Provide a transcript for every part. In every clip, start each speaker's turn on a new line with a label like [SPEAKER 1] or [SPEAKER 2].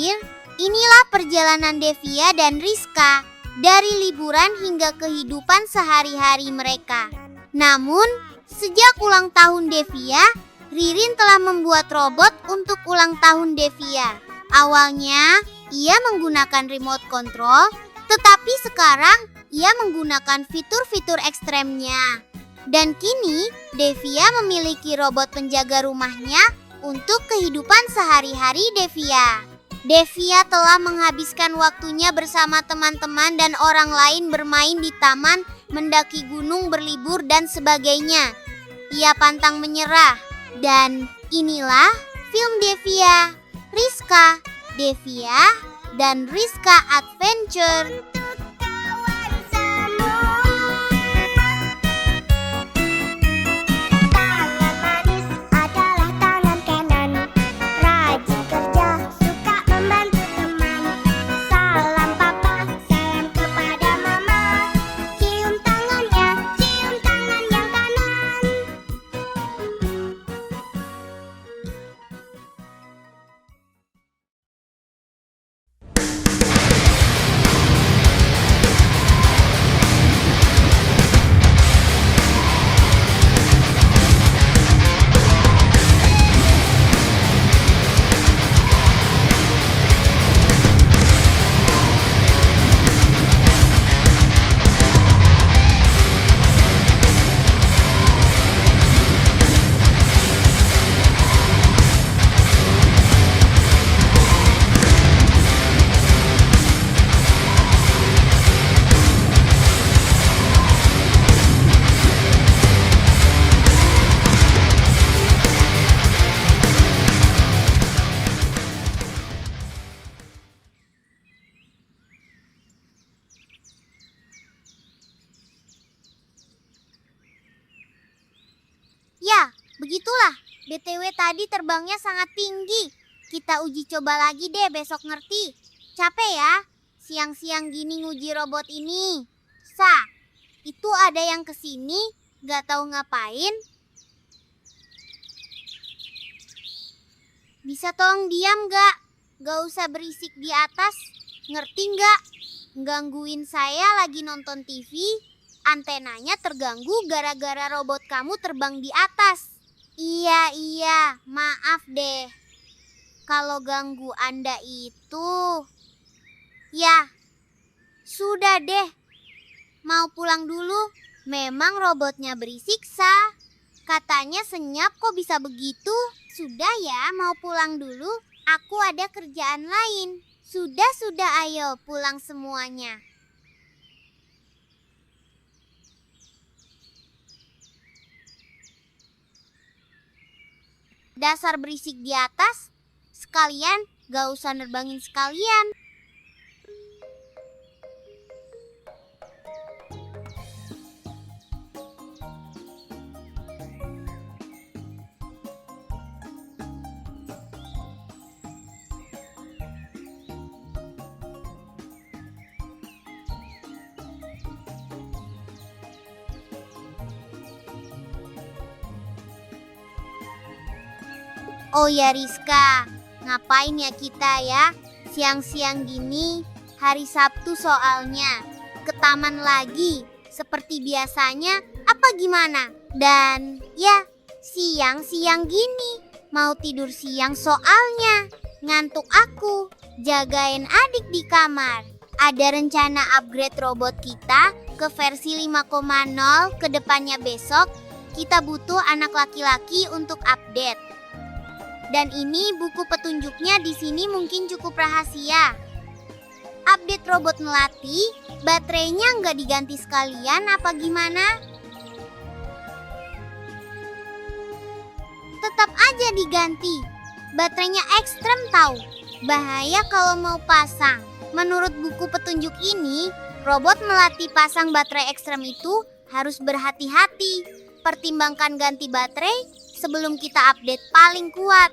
[SPEAKER 1] terakhir, inilah perjalanan Devia dan Rizka dari liburan hingga kehidupan sehari-hari mereka. Namun, sejak ulang tahun Devia, Ririn telah membuat robot untuk ulang tahun Devia. Awalnya, ia menggunakan remote control, tetapi sekarang ia menggunakan fitur-fitur ekstremnya. Dan kini, Devia memiliki robot penjaga rumahnya untuk kehidupan sehari-hari Devia. Devia telah menghabiskan waktunya bersama teman-teman dan orang lain bermain di taman, mendaki gunung, berlibur, dan sebagainya. Ia pantang menyerah. Dan inilah film Devia, Rizka, Devia, dan Rizka Adventure. Ya, begitulah. BTW tadi terbangnya sangat tinggi. Kita uji coba lagi deh besok, ngerti? Capek ya? Siang-siang gini nguji robot ini. Itu ada yang kesini, gak tahu ngapain. Bisa tolong diam gak? Gak usah berisik di atas, ngerti gak? Gangguin saya lagi nonton TV. Antenanya terganggu gara-gara robot kamu terbang di atas. Iya, maaf deh. Kalau ganggu Anda itu... Ya, sudah deh. Mau pulang dulu? Memang robotnya berisik, Katanya senyap, kok bisa begitu? Sudah ya, mau pulang dulu. Aku ada kerjaan lain. Sudah, ayo pulang semuanya. Dasar berisik di atas, sekalian gak usah nerbangin sekalian. Oh ya Rizka, ngapain ya kita ya? Siang-siang gini, hari Sabtu soalnya. Ke taman lagi, seperti biasanya, apa gimana? Dan ya, siang-siang gini, mau tidur siang soalnya. Ngantuk aku, jagain adik di kamar. Ada rencana upgrade robot kita ke versi 5.0 ke depannya besok. Kita butuh anak laki-laki untuk update. Dan ini buku petunjuknya di sini mungkin cukup rahasia. Update robot melati, baterainya nggak diganti sekalian apa gimana? Tetap aja diganti. Baterainya ekstrem tahu. Bahaya kalau mau pasang. Menurut buku petunjuk ini, robot melati pasang baterai ekstrem itu harus berhati-hati. Pertimbangkan ganti baterai sebelum kita update paling kuat.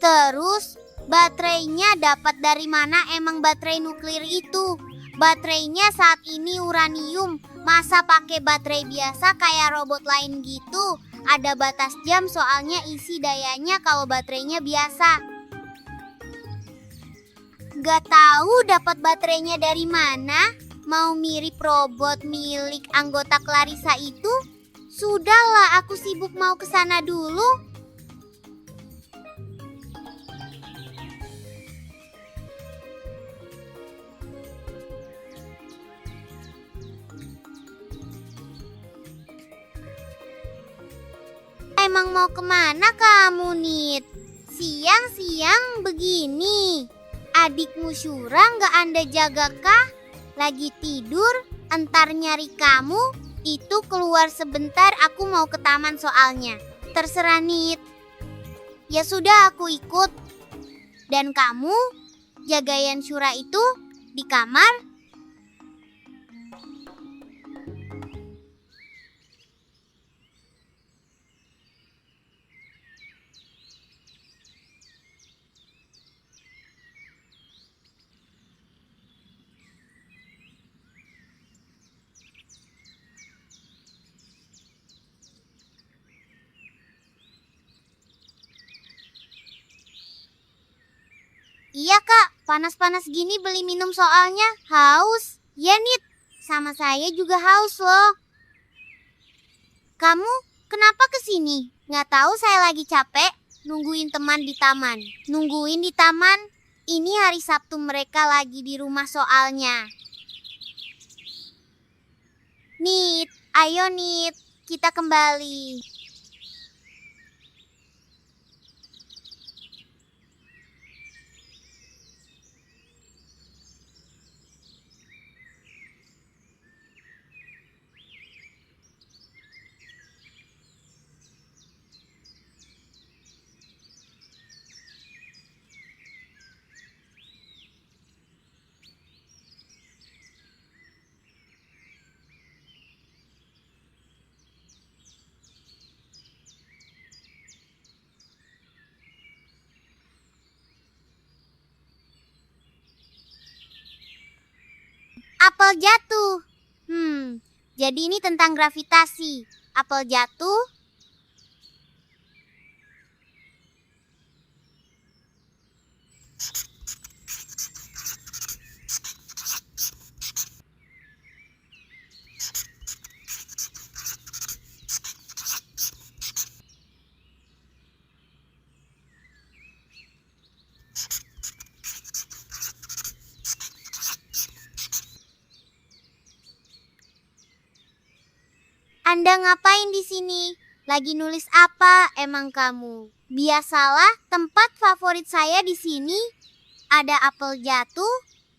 [SPEAKER 1] Terus, baterainya dapat dari mana emang baterai nuklir itu? Baterainya saat ini uranium, masa pakai baterai biasa kayak robot lain gitu? Ada batas jam soalnya isi dayanya kalau baterainya biasa. Gak tahu dapat baterainya dari mana. Mau mirip robot milik anggota Clarissa itu? Sudahlah, aku sibuk mau ke sana dulu. Emang mau kemana kamu, Nit? Siang-siang begini. Adikmu Syura nggak Anda jaga kah? Lagi tidur, entar nyari kamu. Itu keluar sebentar, aku mau ke taman soalnya. Terserah, Nit. Ya sudah, aku ikut. Dan kamu, jagain Syura itu di kamar. Iya kak, panas-panas gini beli minum soalnya haus. Ya Nit, sama saya juga haus loh. Kamu kenapa kesini? Nggak tahu saya lagi capek nungguin teman di taman. Nungguin di taman? Ini hari Sabtu mereka lagi di rumah soalnya. Nit, ayo Nit, kita kembali. Apel jatuh. Jadi ini tentang gravitasi. Apel jatuh. Anda ngapain di sini? Lagi nulis apa emang kamu? Biasalah, tempat favorit saya di sini. Ada apel jatuh.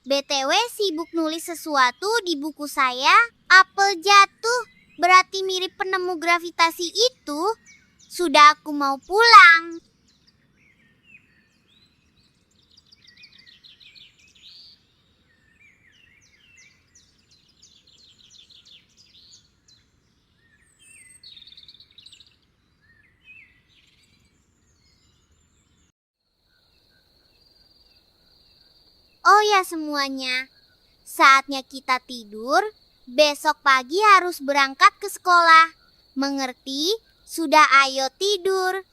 [SPEAKER 1] BTW sibuk nulis sesuatu di buku saya. Apel jatuh berarti mirip penemu gravitasi itu. Sudah aku mau pulang. Oh ya semuanya, saatnya kita tidur, besok pagi harus berangkat ke sekolah. Mengerti? Sudah ayo tidur.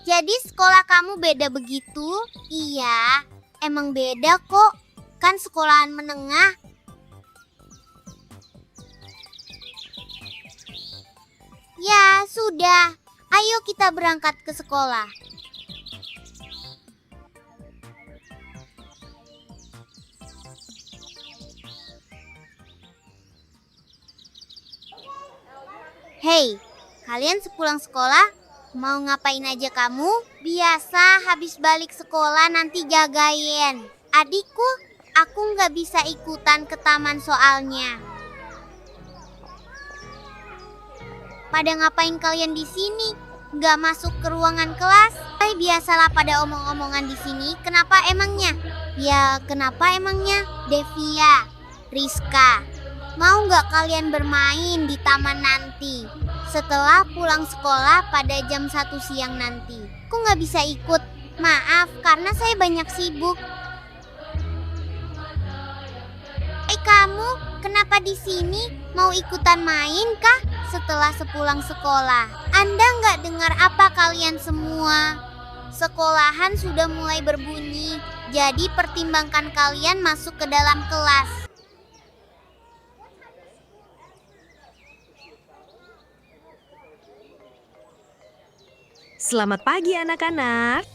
[SPEAKER 1] Jadi sekolah kamu beda begitu? Iya, emang beda kok. Kan sekolahan menengah. Ya, sudah. Ayo kita berangkat ke sekolah. Hei, kalian sepulang sekolah mau ngapain aja kamu? Biasa habis balik sekolah nanti jagain adikku. Aku nggak bisa ikutan ke taman soalnya. pada ngapain kalian di sini? Nggak masuk ke ruangan kelas? Biasalah pada omong-omongan di sini. Kenapa emangnya? Ya, kenapa emangnya? Devia, Rizka, mau nggak kalian bermain di taman nanti? Setelah pulang sekolah pada jam 1 siang nanti. Aku nggak bisa ikut. Maaf, karena saya banyak sibuk. Kamu, kenapa di sini? Mau ikutan main kah? Setelah sepulang sekolah. Anda nggak dengar apa kalian semua? Sekolahan sudah mulai berbunyi, jadi pertimbangkan kalian masuk ke dalam kelas.
[SPEAKER 2] Selamat pagi anak-anak.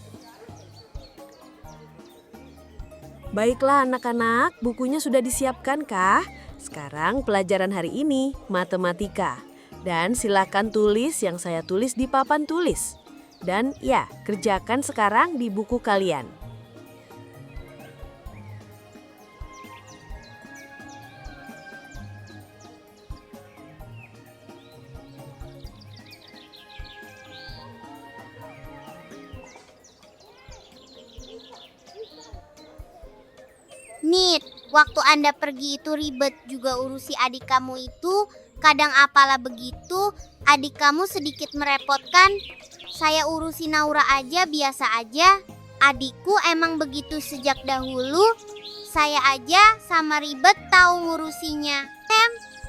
[SPEAKER 3] Baiklah anak-anak, bukunya sudah disiapkan kah? Sekarang pelajaran hari ini, matematika. Dan silakan tulis yang saya tulis di papan tulis. Dan ya, kerjakan sekarang di buku kalian.
[SPEAKER 1] Nit, waktu Anda pergi itu ribet juga urusi adik kamu itu. Kadang apalah begitu, adik kamu sedikit merepotkan. Saya urusi Naura aja biasa aja. Adikku emang begitu sejak dahulu. Saya aja sama ribet tahu ngurusinya.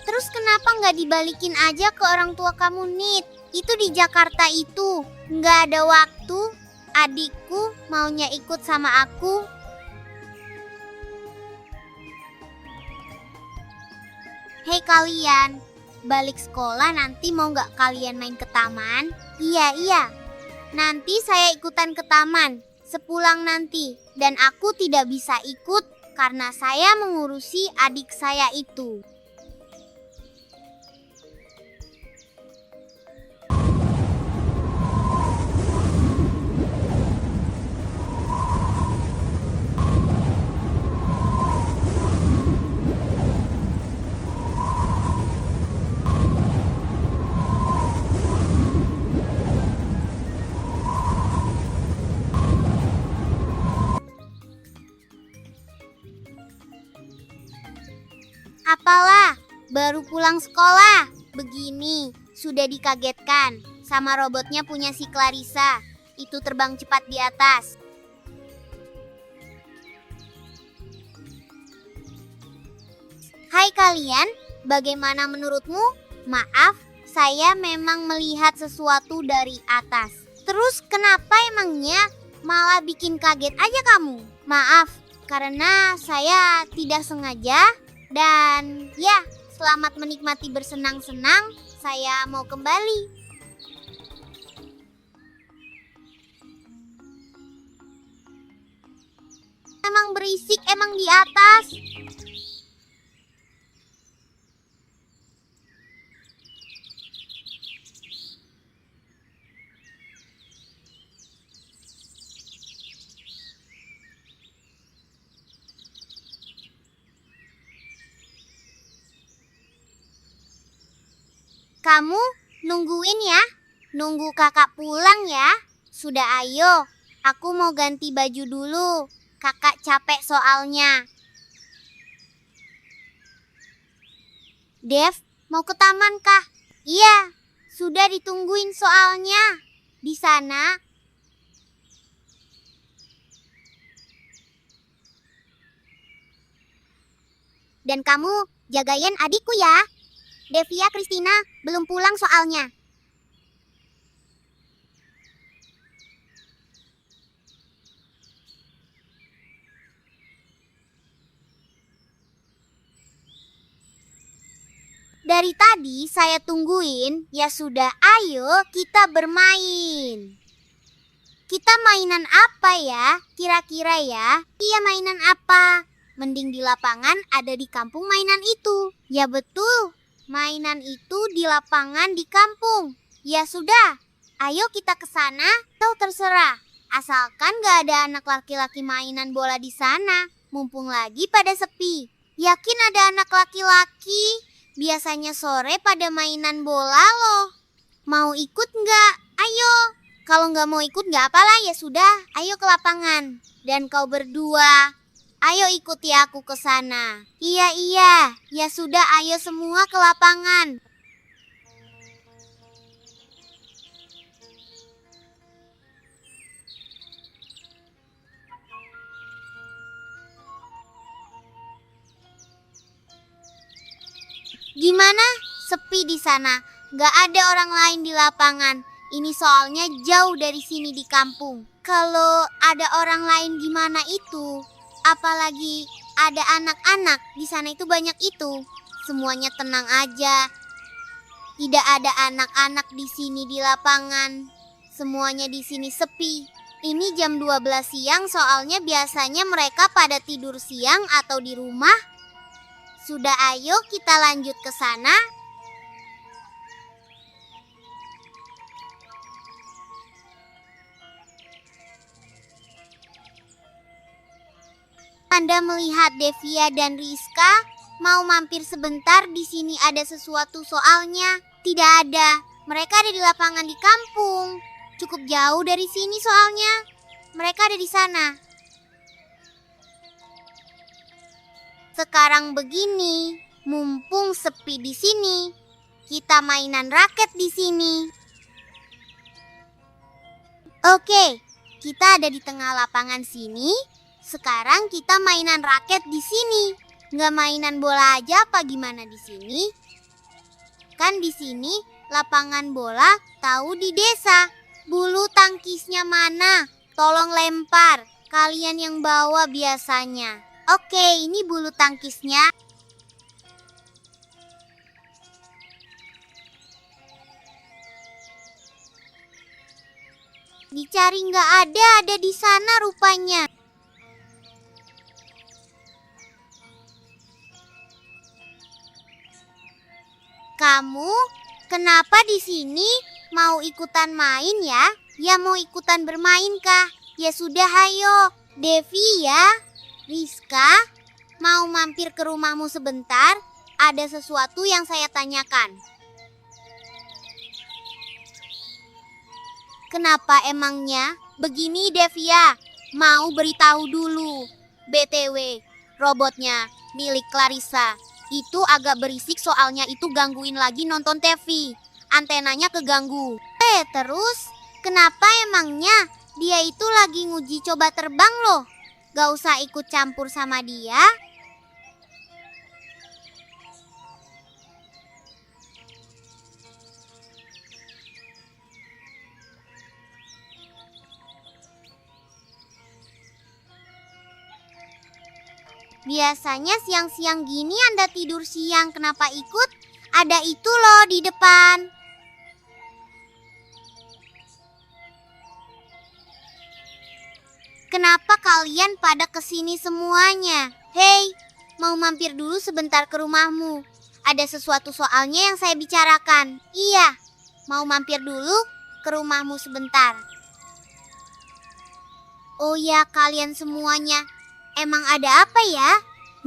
[SPEAKER 1] Terus kenapa nggak dibalikin aja ke orang tua kamu, Nit? Itu di Jakarta itu, nggak ada waktu. Adikku maunya ikut sama aku. Hei kalian, balik sekolah nanti mau nggak kalian main ke taman? Iya. Nanti saya ikutan ke taman, sepulang nanti. Dan aku tidak bisa ikut karena saya mengurusi adik saya itu. Apalah, baru pulang sekolah. Begini, sudah dikagetkan sama robotnya punya si Clarissa. Itu terbang cepat di atas. Hai kalian, bagaimana menurutmu? Maaf, saya memang melihat sesuatu dari atas. Terus kenapa emangnya? Malah bikin kaget aja kamu. Maaf, karena saya tidak sengaja. Dan ya, selamat menikmati bersenang-senang. Saya mau kembali. Emang berisik emang di atas. Kamu nungguin ya? Nunggu kakak pulang ya? Sudah ayo, aku mau ganti baju dulu. Kakak capek soalnya. Dev, mau ke taman kah? Iya, sudah ditungguin soalnya. Di sana. Dan kamu jagain adikku ya. Devia Christina belum pulang soalnya. Dari tadi saya tungguin, ya sudah ayo kita bermain. Kita mainan apa ya? Kira-kira ya? Iya mainan apa? Mending di lapangan ada di kampung mainan itu. Ya betul. Mainan itu di lapangan di kampung. Ya sudah, ayo kita ke sana. Atau terserah, asalkan gak ada anak laki-laki mainan bola di sana. Mumpung lagi pada sepi. Yakin ada anak laki-laki? Biasanya sore pada mainan bola loh. Mau ikut nggak? Ayo. Kalau nggak mau ikut nggak apalah, ya sudah. Ayo ke lapangan. Dan kau berdua, ayo ikuti aku ke sana. Iya. Ya sudah, ayo semua ke lapangan. Gimana? Sepi di sana. Gak ada orang lain di lapangan. Ini soalnya jauh dari sini di kampung. Kalau ada orang lain gimana itu? Apalagi ada anak-anak di sana itu banyak itu. Semuanya tenang aja. Tidak ada anak-anak di sini di lapangan. Semuanya di sini sepi. Ini jam 12 siang soalnya biasanya mereka pada tidur siang atau di rumah. Sudah, ayo kita lanjut ke sana. Anda melihat Devia dan Rizka mau mampir sebentar di sini, ada sesuatu soalnya. Tidak ada. Mereka ada di lapangan di kampung. Cukup jauh dari sini soalnya. Mereka ada di sana. Sekarang begini, mumpung sepi di sini, kita mainan raket di sini. Oke, kita ada di tengah lapangan sini. Sekarang kita mainan raket di sini. Nggak mainan bola aja apa gimana di sini? Kan di sini lapangan bola tahu di desa. Bulu tangkisnya mana? Tolong lempar. Kalian yang bawa biasanya. Oke, ini bulu tangkisnya. Dicari nggak ada di sana rupanya. Kamu kenapa di sini? Mau ikutan main ya? Ya mau ikutan bermain kah? Ya sudah, ayo. Devi ya. Rizka, mau mampir ke rumahmu sebentar? Ada sesuatu yang saya tanyakan. Kenapa emangnya? Begini Devia, mau beritahu dulu. BTW, robotnya milik Clarissa. Itu agak berisik soalnya itu gangguin lagi nonton TV. Antenanya keganggu. Terus? Kenapa emangnya? Dia itu lagi nguji coba terbang loh. Gak usah ikut campur sama dia. Biasanya siang-siang gini Anda tidur siang, kenapa ikut? Ada itu loh di depan. Kenapa kalian pada kesini semuanya? Hei, mau mampir dulu sebentar ke rumahmu. Ada sesuatu soalnya yang saya bicarakan. Iya, mau mampir dulu ke rumahmu sebentar. Oh ya, kalian semuanya. Emang ada apa ya?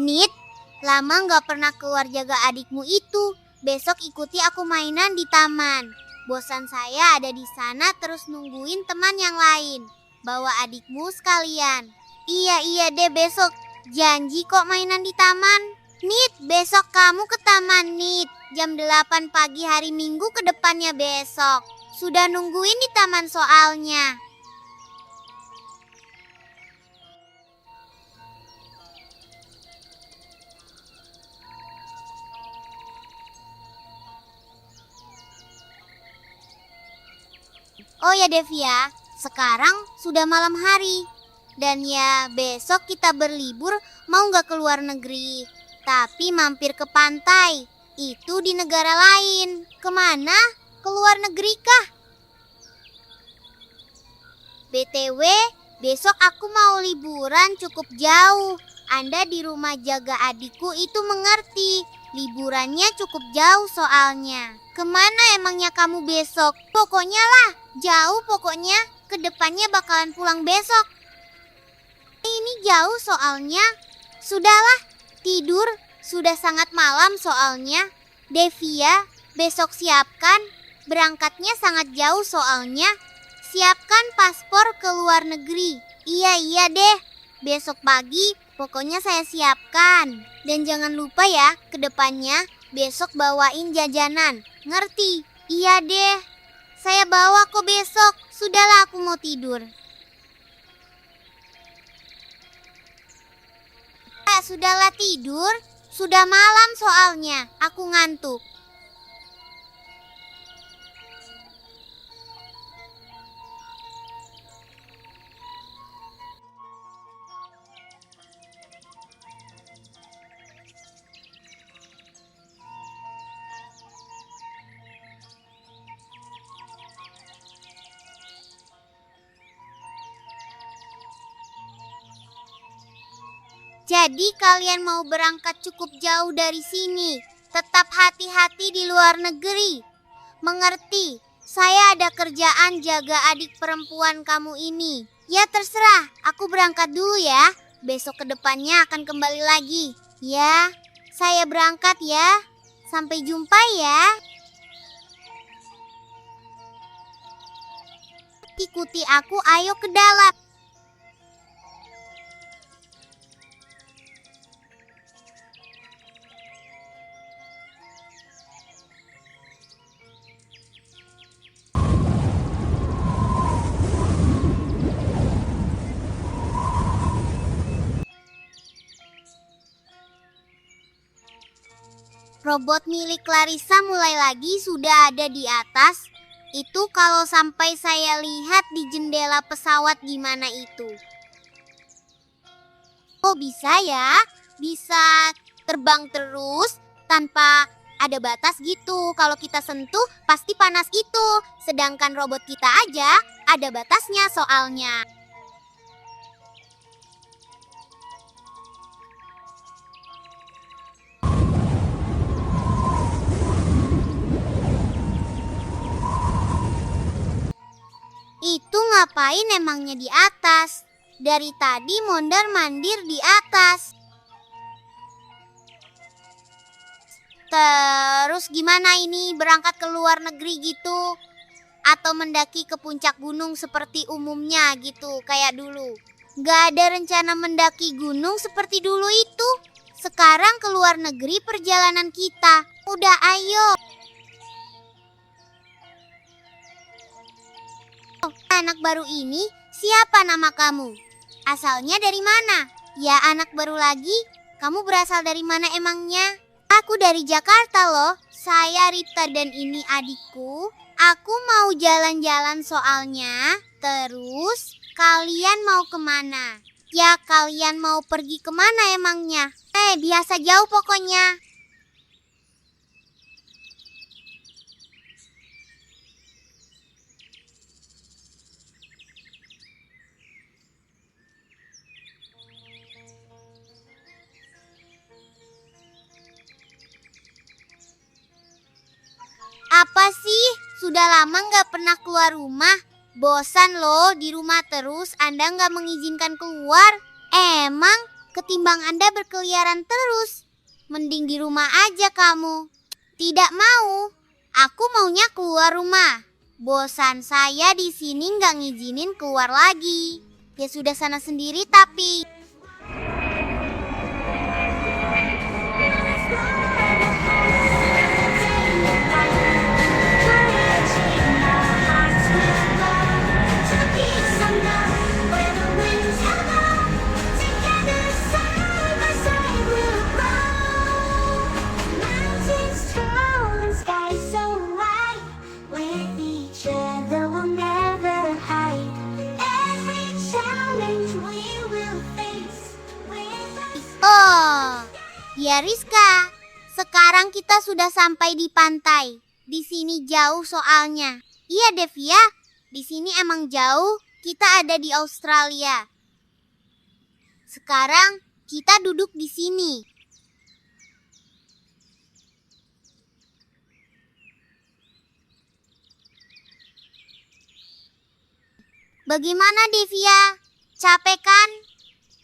[SPEAKER 1] Nit, lama gak pernah keluar jaga adikmu itu. Besok ikuti aku mainan di taman. Bosan saya ada di sana terus nungguin teman yang lain. Bawa adikmu sekalian. Iya deh, besok. Janji kok mainan di taman. Nit, besok kamu ke taman, Nit. Jam 8 pagi hari Minggu ke depannya besok. Sudah nungguin di taman soalnya. Oh ya Devia, sekarang sudah malam hari. Dan ya besok kita berlibur, mau gak ke luar negeri. Tapi mampir ke pantai, itu di negara lain. Kemana? Ke luar negeri kah? BTW, besok aku mau liburan cukup jauh. Anda di rumah jaga adikku itu mengerti. Liburannya cukup jauh soalnya. Kemana emangnya kamu besok? Pokoknya lah, jauh pokoknya. Kedepannya bakalan pulang besok. Ini jauh soalnya. Sudahlah, tidur. Sudah sangat malam soalnya. Devia, besok siapkan. Berangkatnya sangat jauh soalnya. Siapkan paspor ke luar negeri. Iya deh. Besok pagi pokoknya saya siapkan. Dan jangan lupa ya, ke depannya besok bawain jajanan. Ngerti? Iya deh. Saya bawa kok besok. Sudahlah, aku mau tidur. Sudahlah tidur. Sudah malam soalnya. Aku ngantuk. Jadi kalian mau berangkat cukup jauh dari sini. Tetap hati-hati di luar negeri. Mengerti? Saya ada kerjaan jaga adik perempuan kamu ini. Ya terserah, aku berangkat dulu ya. Besok ke depannya akan kembali lagi. Ya, saya berangkat ya. Sampai jumpa ya. Ikuti aku, ayo ke dalam. Robot milik Clarissa mulai lagi sudah ada di atas. Itu kalau sampai saya lihat di jendela pesawat gimana itu. Oh bisa ya, bisa terbang terus tanpa ada batas gitu. Kalau kita sentuh pasti panas itu. Sedangkan robot kita aja ada batasnya soalnya. Itu ngapain emangnya di atas? Dari tadi mondar-mandir di atas. Terus gimana ini, berangkat ke luar negeri gitu? Atau mendaki ke puncak gunung seperti umumnya gitu, kayak dulu? Gak ada rencana mendaki gunung seperti dulu itu. Sekarang ke luar negeri perjalanan kita. Udah ayo. Anak baru ini, siapa nama kamu? Asalnya dari mana? Ya anak baru lagi, kamu berasal dari mana emangnya? Aku dari Jakarta loh, saya Rita dan ini adikku. Aku mau jalan-jalan soalnya, terus kalian mau kemana? Ya kalian mau pergi kemana emangnya? Biasa jauh pokoknya. Apa sih? Sudah lama nggak pernah keluar rumah. Bosan loh di rumah terus, Anda nggak mengizinkan keluar. Emang ketimbang Anda berkeliaran terus, mending di rumah aja kamu. Tidak mau. Aku maunya keluar rumah. Bosan saya di sini nggak ngizinin keluar lagi. Ya sudah sana sendiri tapi. Ya Rizka, sekarang kita sudah sampai di pantai. Di sini jauh soalnya. Iya Devia, di sini emang jauh. Kita ada di Australia. Sekarang kita duduk di sini. Bagaimana Devia? Capek kan?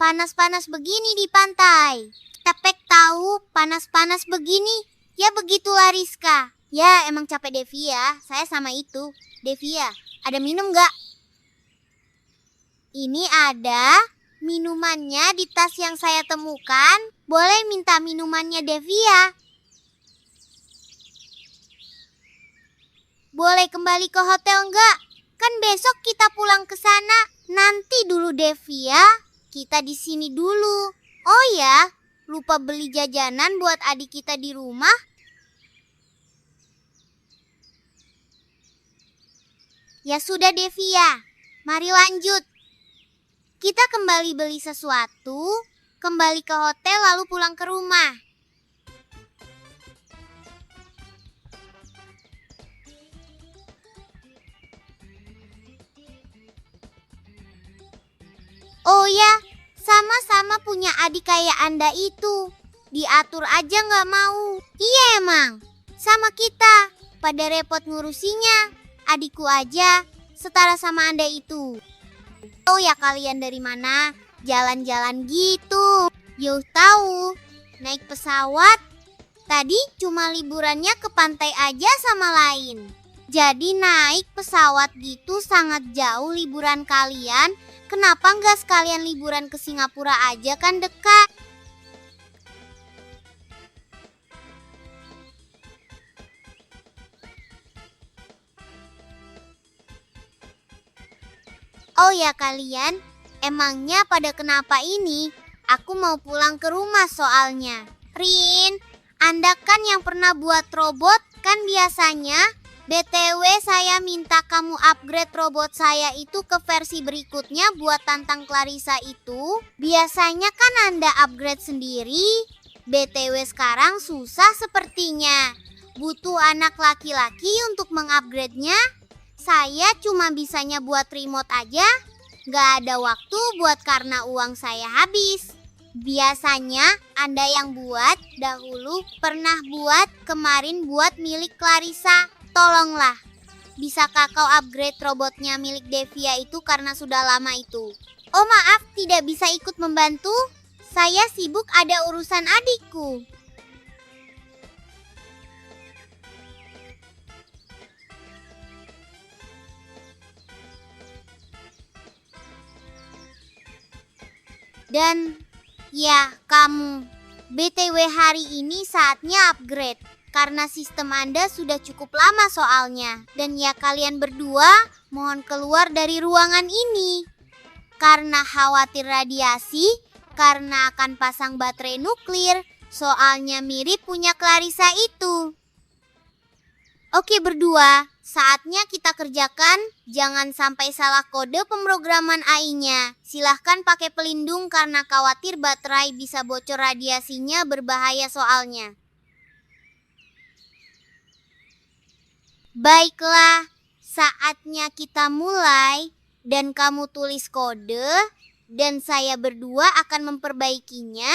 [SPEAKER 1] Panas-panas begini di pantai. Capek tahu, panas-panas begini. Ya begitulah Rizka. Ya, emang capek Devia. Saya sama itu. Devia, ada minum nggak? Ini ada minumannya di tas yang saya temukan. Boleh minta minumannya Devia. Boleh kembali ke hotel nggak? Kan besok kita pulang ke sana. Nanti dulu Devia, kita di sini dulu. Oh ya, lupa beli jajanan buat adik kita di rumah. Ya sudah Devia, mari lanjut. Kita kembali beli sesuatu, kembali ke hotel lalu pulang ke rumah. Oh ya, sama-sama punya adik kayak Anda itu. Diatur aja nggak mau. Iya emang, sama kita. Pada repot ngurusinya. Adikku aja, setara sama Anda itu. Oh ya kalian dari mana? Jalan-jalan gitu. Yuh tahu, naik pesawat. Tadi cuma liburannya ke pantai aja sama lain. Jadi naik pesawat gitu sangat jauh liburan kalian. Kenapa nggak sekalian liburan ke Singapura aja kan dekat? Oh ya kalian, emangnya pada kenapa ini? Aku mau pulang ke rumah soalnya. Rin, Anda kan yang pernah buat robot kan biasanya? BTW saya minta kamu upgrade robot saya itu ke versi berikutnya buat tantang Clarissa itu. Biasanya kan Anda upgrade sendiri. BTW sekarang susah sepertinya. Butuh anak laki-laki untuk mengupgrade-nya. Saya cuma bisanya buat remote aja. Gak ada waktu buat karena uang saya habis. Biasanya Anda yang buat dahulu pernah buat kemarin buat milik Clarissa. Tolonglah, bisakah kau upgrade robotnya milik Devia itu karena sudah lama itu? Oh maaf, tidak bisa ikut membantu. Saya sibuk ada urusan adikku. Dan ya kamu, BTW hari ini saatnya upgrade. Karena sistem Anda sudah cukup lama soalnya. Dan ya kalian berdua mohon keluar dari ruangan ini. Karena khawatir radiasi, karena akan pasang baterai nuklir. Soalnya mirip punya Clarissa itu. Oke berdua, saatnya kita kerjakan. Jangan sampai salah kode pemrograman AI-nya. Silahkan pakai pelindung karena khawatir baterai bisa bocor radiasinya berbahaya soalnya. Baiklah, saatnya kita mulai dan kamu tulis kode dan saya berdua akan memperbaikinya.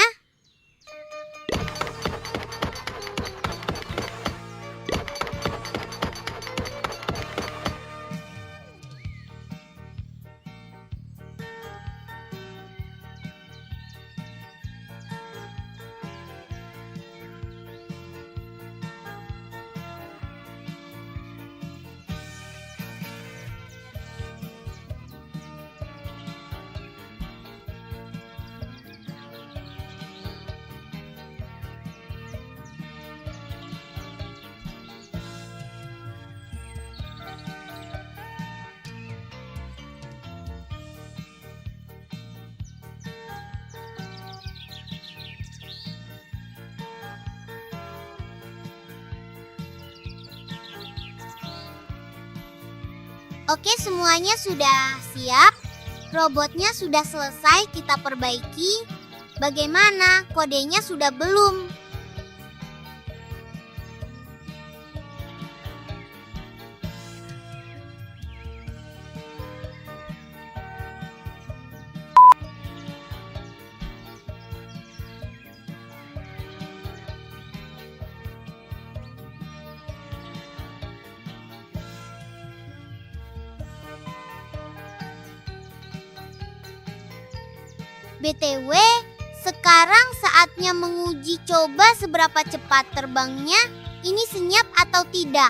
[SPEAKER 1] Oke, semuanya sudah siap. Robotnya sudah selesai kita perbaiki. Bagaimana? Kodenya sudah belum? BTW, sekarang saatnya menguji coba seberapa cepat terbangnya. ini senyap atau tidak?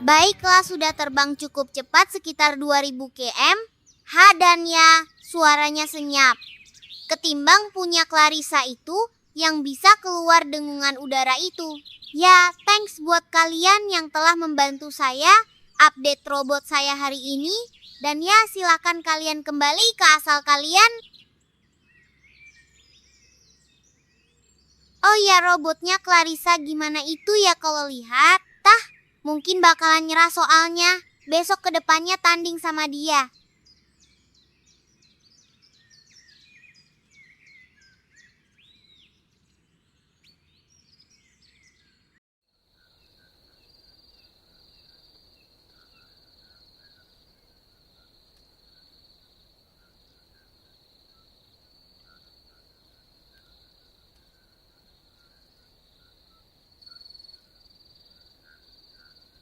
[SPEAKER 1] Baiklah, sudah terbang cukup cepat sekitar 2000 km. Ha dan ya, suaranya senyap. Ketimbang punya Clarissa itu yang bisa keluar dengungan udara itu. Ya, thanks buat kalian yang telah membantu saya update robot saya hari ini. Dan ya, silakan kalian kembali ke asal kalian. Oh ya, robotnya Clarissa gimana itu ya kalau lihat? Mungkin bakalan nyerah soalnya. Besok kedepannya tanding sama dia.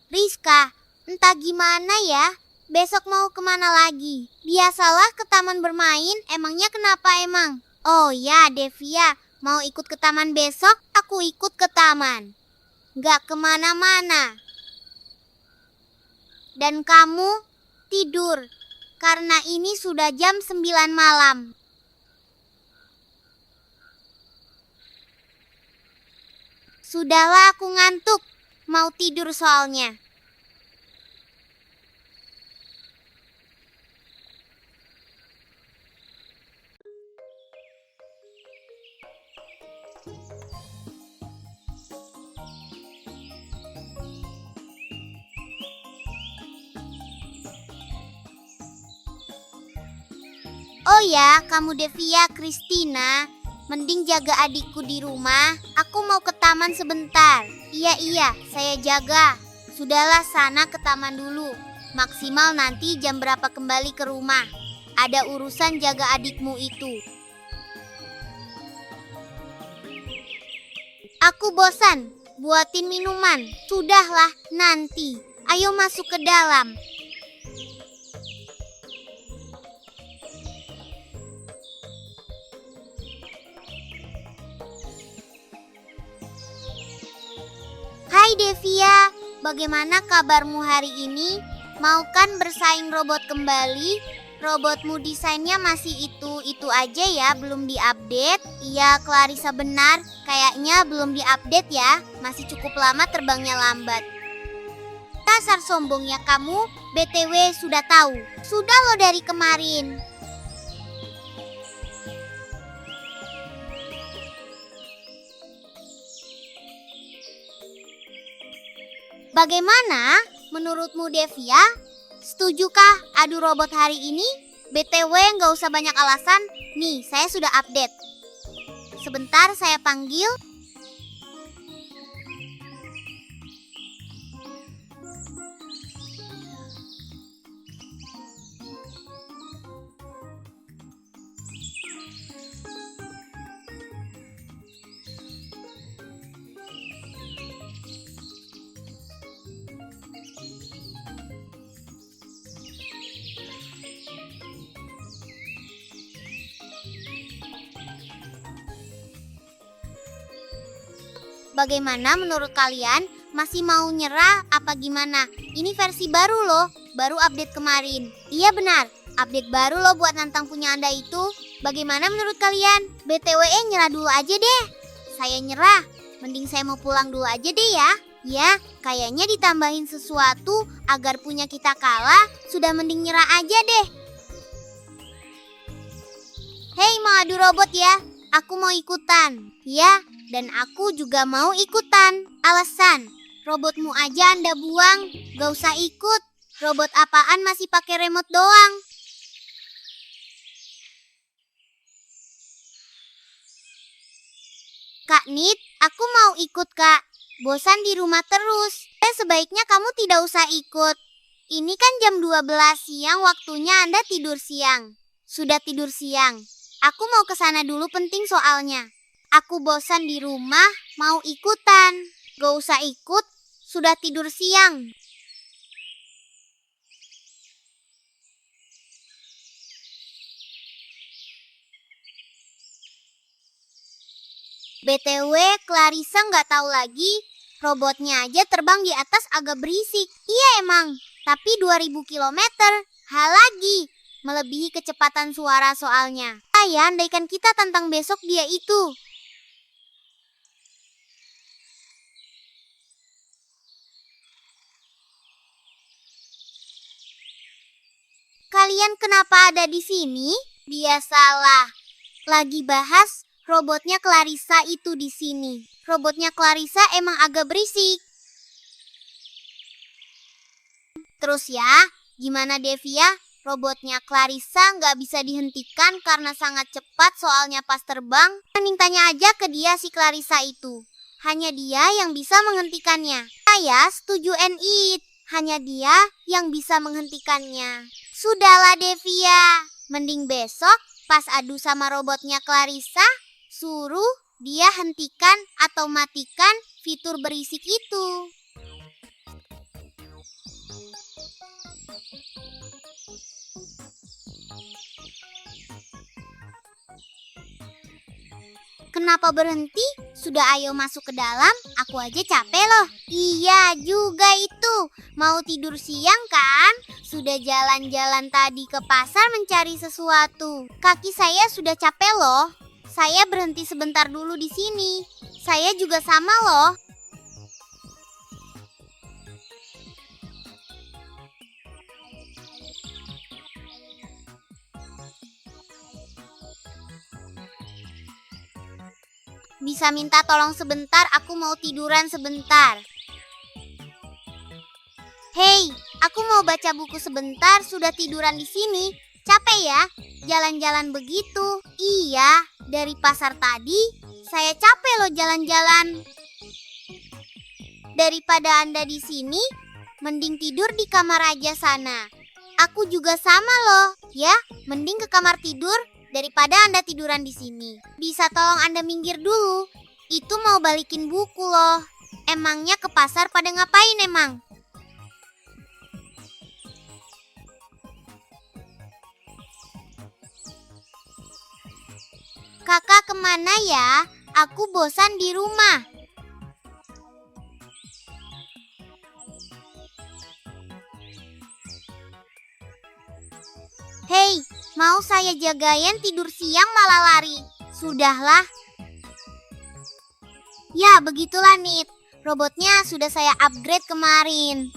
[SPEAKER 1] Rizka, entah gimana ya, besok mau kemana lagi? Biasalah ke taman bermain, emangnya kenapa emang? Oh ya, Devia, mau ikut ke taman besok? Aku ikut ke taman. Gak kemana-mana. Dan kamu tidur, karena ini sudah jam 9 malam. Sudahlah, aku ngantuk. Mau tidur soalnya. Oh ya, kamu Devia, Christina, mending jaga adikku di rumah. Aku mau ke taman sebentar. Iya, saya jaga. Sudahlah, sana ke taman dulu. Maksimal nanti jam berapa kembali ke rumah. Ada urusan jaga adikmu itu. Aku bosan. Buatin minuman. Sudahlah, nanti. Ayo masuk ke dalam. Hai Devia, bagaimana kabarmu hari ini? Mau kan bersaing robot kembali? Robotmu desainnya masih itu aja ya, belum diupdate? Iya, Clarissa benar, kayaknya belum diupdate ya, masih cukup lama terbangnya lambat. Dasar sombongnya kamu, BTW sudah tahu, sudah lo dari kemarin. Bagaimana menurutmu Devia? Setujukah adu robot hari ini? BTW nggak usah banyak alasan, nih saya sudah update. Sebentar saya panggil. Bagaimana menurut kalian? Masih mau nyerah apa gimana? Ini versi baru loh, baru update kemarin. Iya benar, update baru loh buat nantang punya Anda itu. Bagaimana menurut kalian? BTW nyerah dulu aja deh. Saya nyerah, mending saya mau pulang dulu aja deh ya. Ya, kayaknya ditambahin sesuatu agar punya kita kalah, sudah mending nyerah aja deh. Hei, mau adu robot ya? Aku mau ikutan. Ya, dan aku juga mau ikutan. Alasan, robotmu aja Anda buang, gak usah ikut. Robot apaan masih pakai remote doang? Kak Nit, aku mau ikut Kak. Bosan di rumah terus. Sebaiknya kamu tidak usah ikut. Ini kan jam 12 siang, waktunya Anda tidur siang. Sudah tidur siang. Aku mau ke sana dulu, penting soalnya. Aku bosan di rumah, mau ikutan. Gak usah ikut, sudah tidur siang. BTW, Clarissa nggak tahu lagi, robotnya aja terbang di atas agak berisik. Iya emang, tapi 2000 km. Hal lagi, melebihi kecepatan suara soalnya. Ya, andaikan kita tantang besok dia itu. Kalian kenapa ada di sini? Biasalah, lagi bahas robotnya Clarissa itu di sini. Robotnya Clarissa emang agak berisik. Terus ya, gimana Devia? Robotnya Clarissa nggak bisa dihentikan karena sangat cepat soalnya pas terbang. Mending tanya aja ke dia si Clarissa itu. Hanya dia yang bisa menghentikannya. Saya setuju and it. Hanya dia yang bisa menghentikannya. Sudahlah Devia, mending besok pas adu sama robotnya Clarissa, suruh dia hentikan atau matikan fitur berisik itu. Kenapa berhenti? Sudah ayo masuk ke dalam, aku aja capek loh. Iya juga itu, mau tidur siang kan? Sudah jalan-jalan tadi ke pasar mencari sesuatu. Kaki saya sudah capek loh. Saya berhenti sebentar dulu di sini. Saya juga sama loh. Bisa minta tolong sebentar, aku mau tiduran sebentar. Hei, aku mau baca buku sebentar, sudah tiduran di sini. Capek ya, jalan-jalan begitu. Iya, dari pasar tadi, saya capek loh jalan-jalan. Daripada Anda di sini, mending tidur di kamar aja sana. Aku juga sama loh, ya, mending ke kamar tidur daripada Anda tiduran di sini. Bisa tolong Anda minggir dulu, itu mau balikin buku loh. Emangnya ke pasar pada ngapain emang? Kakak kemana ya? Aku bosan di rumah. Hei, mau saya jagain tidur siang malah lari. Sudahlah. Ya, begitulah Nit. Robotnya sudah saya upgrade kemarin.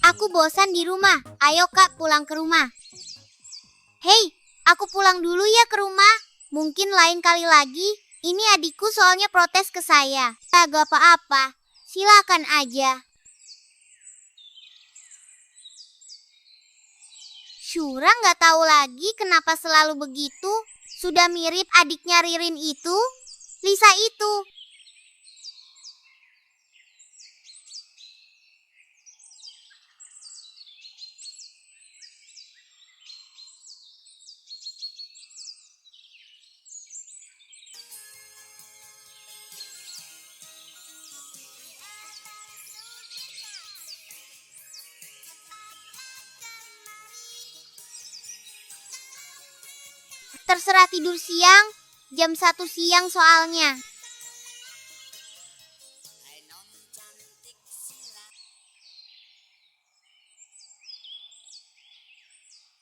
[SPEAKER 1] Aku bosan di rumah. Ayo Kak, pulang ke rumah. Hei, aku pulang dulu ya ke rumah. Mungkin lain kali lagi. Ini adikku soalnya protes ke saya. Gak apa-apa. Silakan aja. Syura nggak tahu lagi kenapa selalu begitu. Sudah mirip adiknya Ririn itu, Lisa itu. Terserah tidur siang, jam 1 siang soalnya.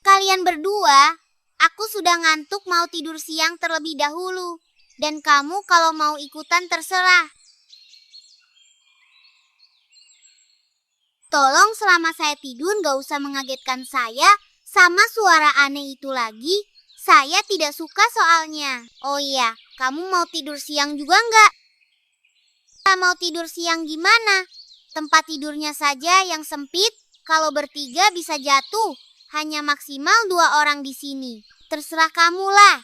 [SPEAKER 1] Kalian berdua, aku sudah ngantuk mau tidur siang terlebih dahulu. Dan kamu kalau mau ikutan terserah. Tolong selama saya tidur gak usah mengagetkan saya sama suara aneh itu lagi. Saya tidak suka soalnya. Oh iya, kamu mau tidur siang juga nggak? Mau tidur siang gimana? Tempat tidurnya saja yang sempit, kalau bertiga bisa jatuh. Hanya maksimal 2 orang di sini. Terserah kamu lah.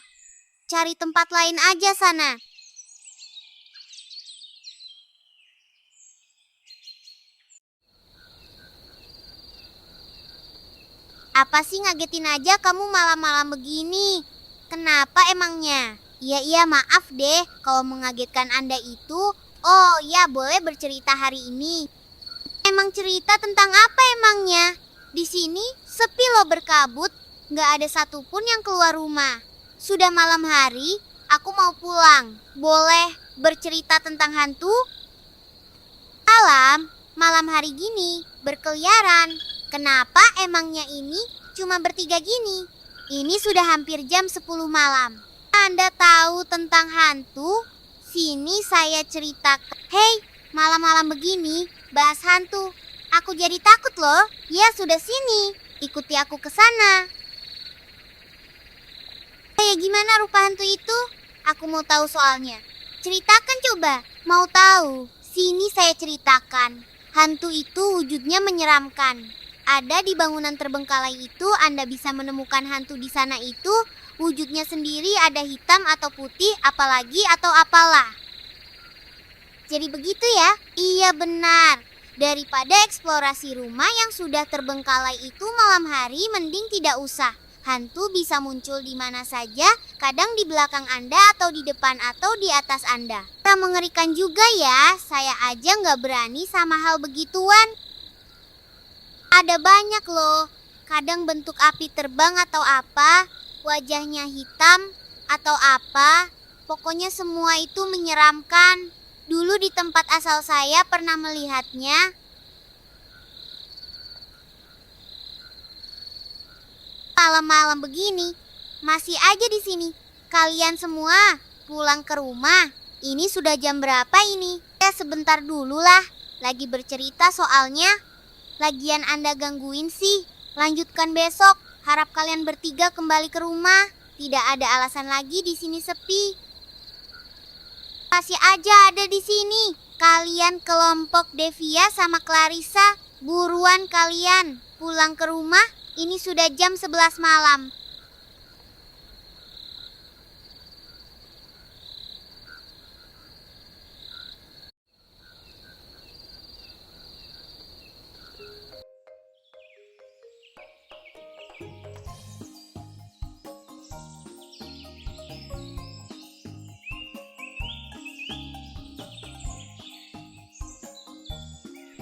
[SPEAKER 1] Cari tempat lain aja sana. Apa sih ngagetin aja kamu malam-malam begini? Kenapa emangnya? Iya maaf deh kalau mengagetkan Anda itu. Oh ya boleh bercerita hari ini. Emang cerita tentang apa emangnya? Di sini sepi loh berkabut. Gak ada satupun yang keluar rumah. Sudah malam hari, aku mau pulang. Boleh bercerita tentang hantu? Malam hari gini berkeliaran. Kenapa emangnya ini cuma bertiga gini? Ini sudah hampir jam 10 malam. Anda tahu tentang hantu? Sini saya ceritakan. Hei, malam-malam begini bahas hantu. Aku jadi takut loh. Ya sudah sini, ikuti aku ke sana. Kayak gimana rupa hantu itu? Aku mau tahu soalnya. Ceritakan coba. Mau tahu? Sini saya ceritakan. Hantu itu wujudnya menyeramkan. Ada di bangunan terbengkalai itu Anda bisa menemukan hantu di sana itu. Wujudnya sendiri ada hitam atau putih, apalagi atau apalah. Jadi begitu ya? Iya benar. Daripada eksplorasi rumah yang sudah terbengkalai itu malam hari, mending tidak usah. Hantu bisa muncul di mana saja, kadang di belakang Anda atau di depan atau di atas Anda. Mengerikan juga ya, saya aja nggak berani sama hal begituan. Ada banyak loh, kadang bentuk api terbang atau apa, wajahnya hitam atau apa, pokoknya semua itu menyeramkan. Dulu di tempat asal saya pernah melihatnya. Malam-malam begini, masih aja di sini. Kalian semua pulang ke rumah. Ini sudah jam berapa ini? Ya sebentar dulu lah, lagi bercerita soalnya. Lagian Anda gangguin sih. Lanjutkan besok. Harap kalian bertiga kembali ke rumah. Tidak ada alasan lagi di sini sepi. Masih aja ada di sini. Kalian kelompok Devia sama Clarissa, buruan kalian pulang ke rumah. Ini sudah jam 11 malam.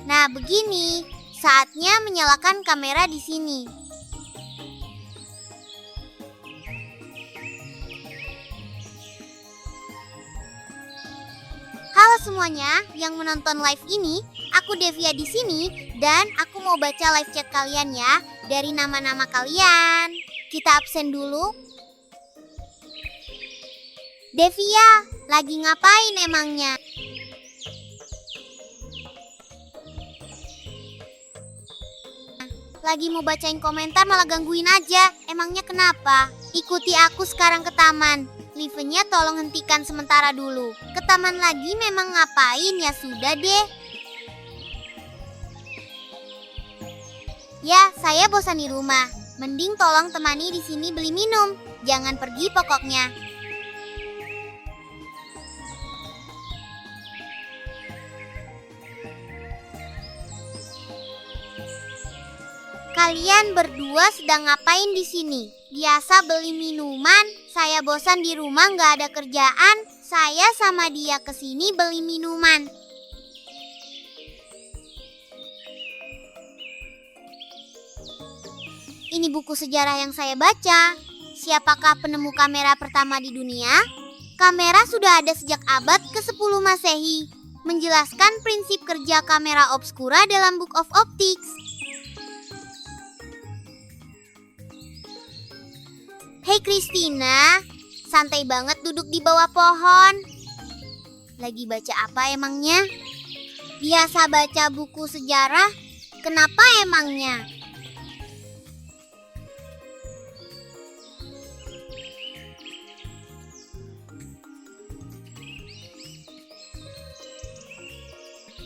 [SPEAKER 1] Nah, begini, saatnya menyalakan kamera di sini. Halo semuanya yang menonton live ini, aku Devia di sini dan aku mau baca live chat kalian ya dari nama-nama kalian. Kita absen dulu. Devia, lagi ngapain emangnya? Lagi mau bacain komentar malah gangguin aja. Emangnya kenapa? Ikuti aku sekarang ke taman. Live-nya tolong hentikan sementara dulu. Ke taman lagi memang ngapain ya sudah deh. Ya, saya bosan di rumah. Mending tolong temani di sini beli minum. Jangan pergi pokoknya. Kalian berdua sedang ngapain di sini? Biasa beli minuman. Saya bosan di rumah nggak ada kerjaan. Saya sama dia kesini beli minuman. Ini buku sejarah yang saya baca. Siapakah penemu kamera pertama di dunia? Kamera sudah ada sejak abad ke-10 Masehi. Menjelaskan prinsip kerja kamera obskura dalam Book of Optics. Hei Christina, santai banget duduk di bawah pohon. Lagi baca apa emangnya? Biasa baca buku sejarah? Kenapa emangnya?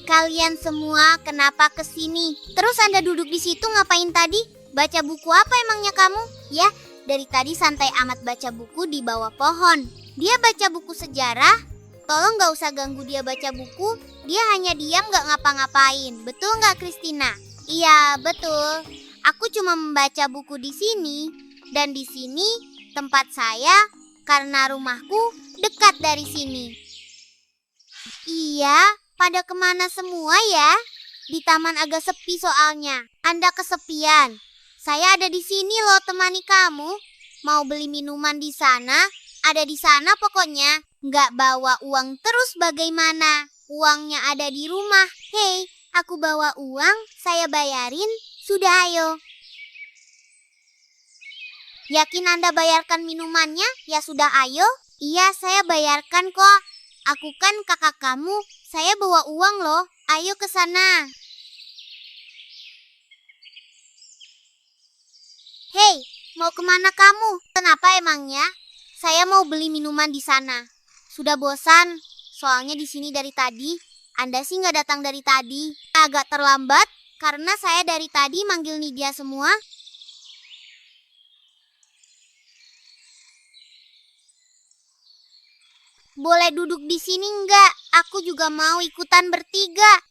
[SPEAKER 1] Kalian semua kenapa kesini? Terus Anda duduk di situ ngapain tadi? Baca buku apa emangnya kamu? Ya, dari tadi santai amat baca buku di bawah pohon. Dia baca buku sejarah. Tolong gak usah ganggu dia baca buku. Dia hanya diam gak ngapa-ngapain. Betul gak Christina? Iya, betul. Aku cuma membaca buku di sini. Dan di sini tempat saya karena rumahku dekat dari sini. Iya, pada kemana semua ya? Di taman agak sepi soalnya. Anda kesepian. Saya ada di sini loh temani kamu. Mau beli minuman di sana? Ada di sana pokoknya. Nggak bawa uang terus bagaimana? Uangnya ada di rumah. Hei, aku bawa uang, saya bayarin. Sudah ayo. Yakin Anda bayarkan minumannya? Ya sudah ayo. Iya, saya bayarkan kok. Aku kan kakak kamu. Saya bawa uang loh. Ayo ke sana. Hei, mau kemana kamu? Kenapa emangnya? Saya mau beli minuman di sana. Sudah bosan, soalnya di sini dari tadi. Anda sih nggak datang dari tadi. Agak terlambat, karena saya dari tadi manggil Nidia semua. Boleh duduk di sini nggak? Aku juga mau ikutan bertiga.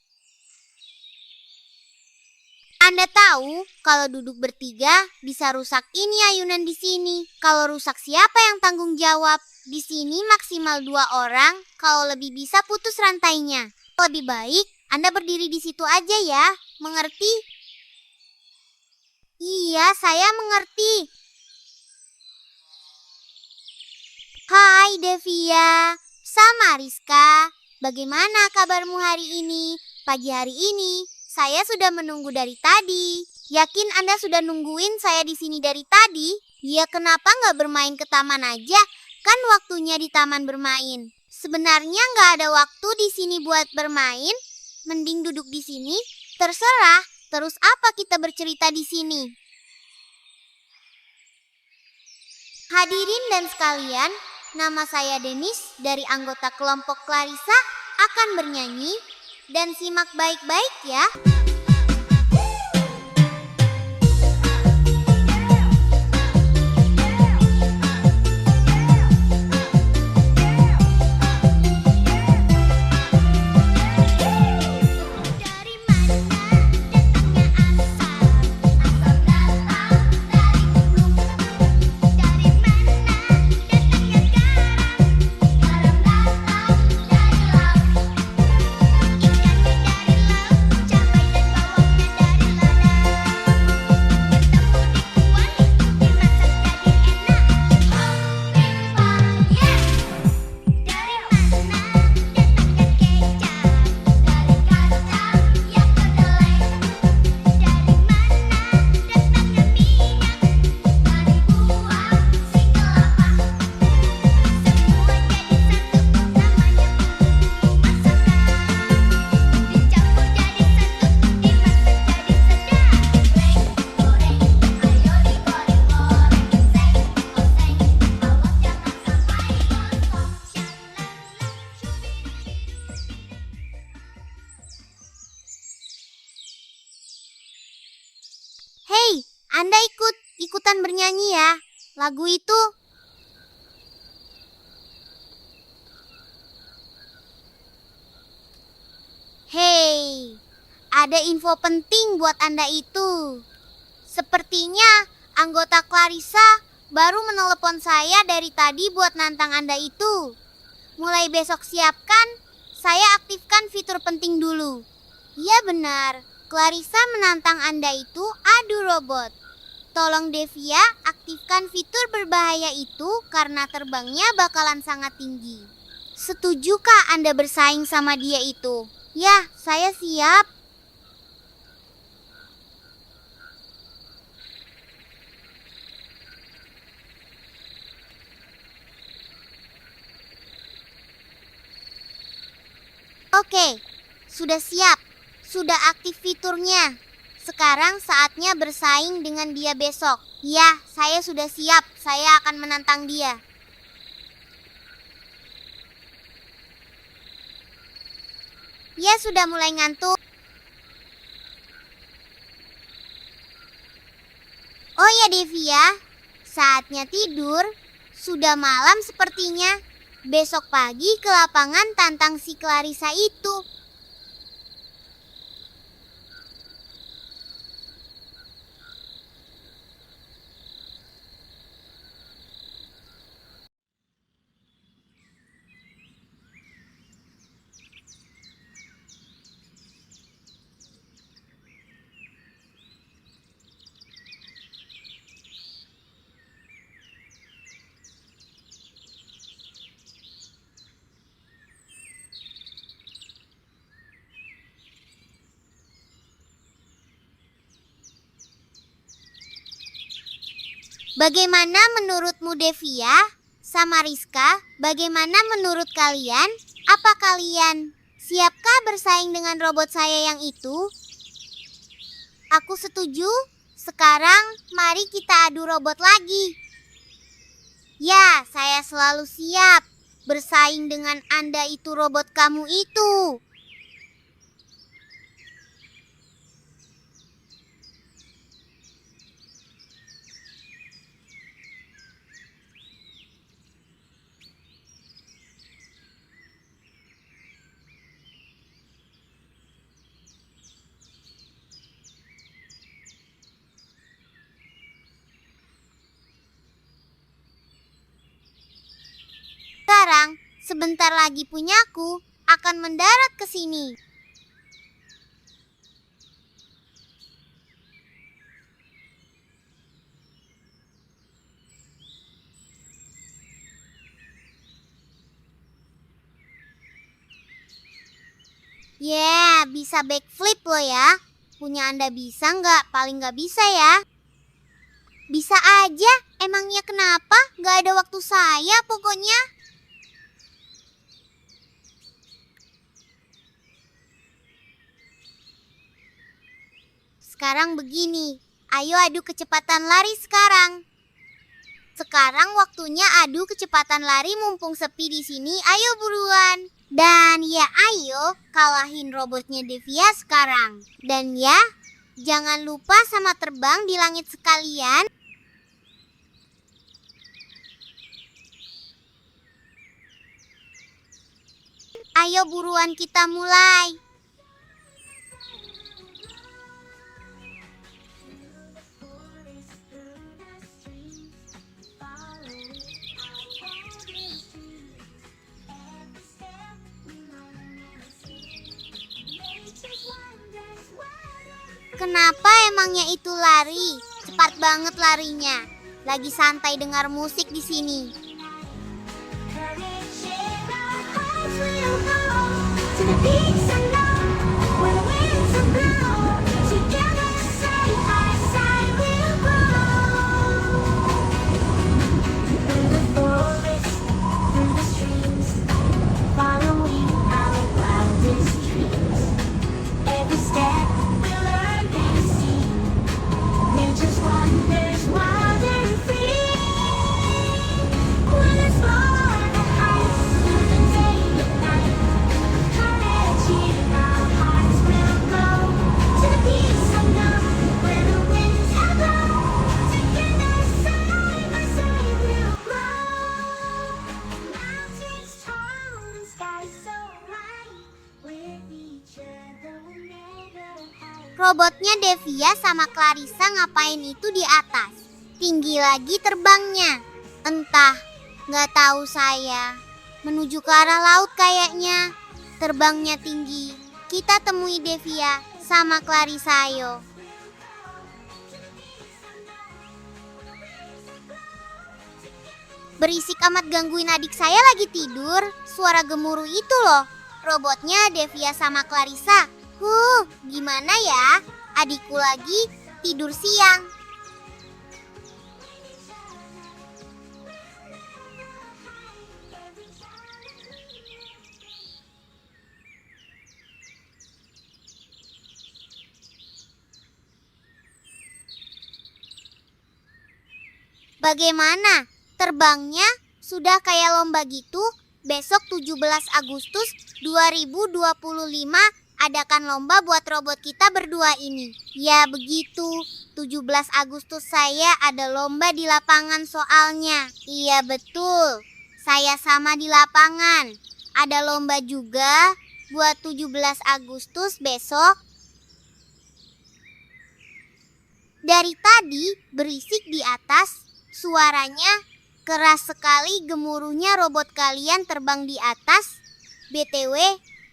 [SPEAKER 1] Anda tahu, kalau duduk bertiga bisa rusak ini ayunan di sini. Kalau rusak siapa yang tanggung jawab? Di sini maksimal 2 orang, kalau lebih bisa putus rantainya. Lebih baik Anda berdiri di situ aja ya, mengerti? Iya, saya mengerti. Hai Devia, sama Rizka. Bagaimana kabarmu hari ini? Pagi hari ini, saya sudah menunggu dari tadi. Yakin Anda sudah nungguin saya di sini dari tadi? Ya kenapa nggak bermain ke taman aja? Kan waktunya di taman bermain. Sebenarnya nggak ada waktu di sini buat bermain. Mending duduk di sini. Terserah. Terus apa kita bercerita di sini? Hadirin dan sekalian, nama saya Denis dari anggota kelompok Clarissa akan bernyanyi. Dan simak baik-baik ya. Hei, Anda ikutan bernyanyi ya. Lagu itu. Hei, ada info penting buat Anda itu. Sepertinya anggota Clarissa baru menelepon saya dari tadi buat nantang Anda itu. Mulai besok siapkan, saya aktifkan fitur penting dulu. Iya benar. Clarissa menantang Anda itu adu robot. Tolong Devia aktifkan fitur berbahaya itu karena terbangnya bakalan sangat tinggi. Setujukah Anda bersaing sama dia itu? Ya, saya siap. Oke, sudah siap. Sudah aktif fiturnya. Sekarang saatnya bersaing dengan dia besok. Ya, saya sudah siap. Saya akan menantang dia. Dia sudah mulai ngantuk. Oh ya Devia, saatnya tidur. Sudah malam sepertinya. Besok pagi ke lapangan tantang si Clarissa itu. Bagaimana menurutmu Devia? Sama Rizka, bagaimana menurut kalian? Apa kalian siapkah bersaing dengan robot saya yang itu? Aku setuju. Sekarang mari kita adu robot lagi. Ya, saya selalu siap bersaing dengan Anda itu robot kamu itu. Sekarang, sebentar lagi punyaku akan mendarat ke sini. Bisa backflip loh ya. Punya Anda bisa nggak? Paling nggak bisa ya. Bisa aja, emangnya kenapa? Nggak ada waktu saya pokoknya. Sekarang begini, ayo adu kecepatan lari sekarang. Sekarang waktunya adu kecepatan lari mumpung sepi di sini. Ayo buruan. Dan ya ayo kalahin robotnya Devia sekarang. Dan ya, jangan lupa sama terbang di langit sekalian. Ayo buruan kita mulai. Kenapa emangnya itu lari? Cepat banget larinya. Lagi santai dengar musik di sini. Robotnya Devia sama Clarissa ngapain itu di atas? Tinggi lagi terbangnya. Entah, nggak tahu saya. Menuju ke arah laut kayaknya. Terbangnya tinggi. Kita temui Devia sama Clarissa ayo. Berisik amat gangguin adik saya lagi tidur. Suara gemuruh itu loh. Robotnya Devia sama Clarissa. Gimana ya? Adikku lagi tidur siang. Bagaimana? Terbangnya sudah kayak lomba gitu? Besok 17 Agustus 2025 adakan lomba buat robot kita berdua ini. Ya begitu, 17 Agustus saya ada lomba di lapangan soalnya. Iya betul, saya sama di lapangan. Ada lomba juga buat 17 Agustus besok. Dari tadi berisik di atas, suaranya keras sekali, gemuruhnya robot kalian terbang di atas. BTW,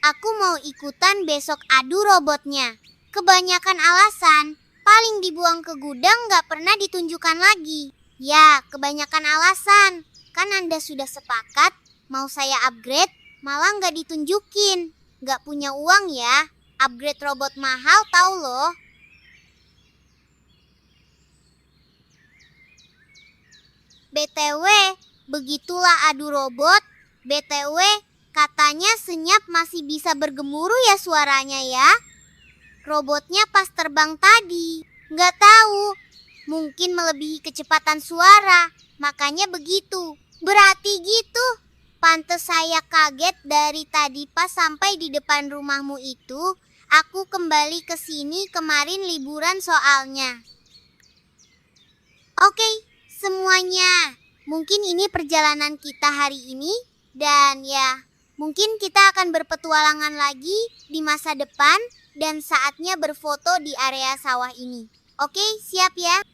[SPEAKER 1] aku mau ikutan besok adu robotnya. Kebanyakan alasan, paling dibuang ke gudang gak pernah ditunjukkan lagi. Ya, kebanyakan alasan. Kan Anda sudah sepakat, mau saya upgrade, malah gak ditunjukin. Gak punya uang ya, upgrade robot mahal tahu loh. BTW, begitulah adu robot. BTW, katanya senyap masih bisa bergemuruh ya suaranya ya. Robotnya pas terbang tadi, nggak tahu. Mungkin melebihi kecepatan suara, makanya begitu. Berarti gitu. Pantes saya kaget dari tadi pas sampai di depan rumahmu itu. Aku kembali ke sini kemarin liburan soalnya. Oke. Semuanya, mungkin ini perjalanan kita hari ini dan ya, mungkin kita akan berpetualangan lagi di masa depan dan saatnya berfoto di area sawah ini. Oke, siap ya?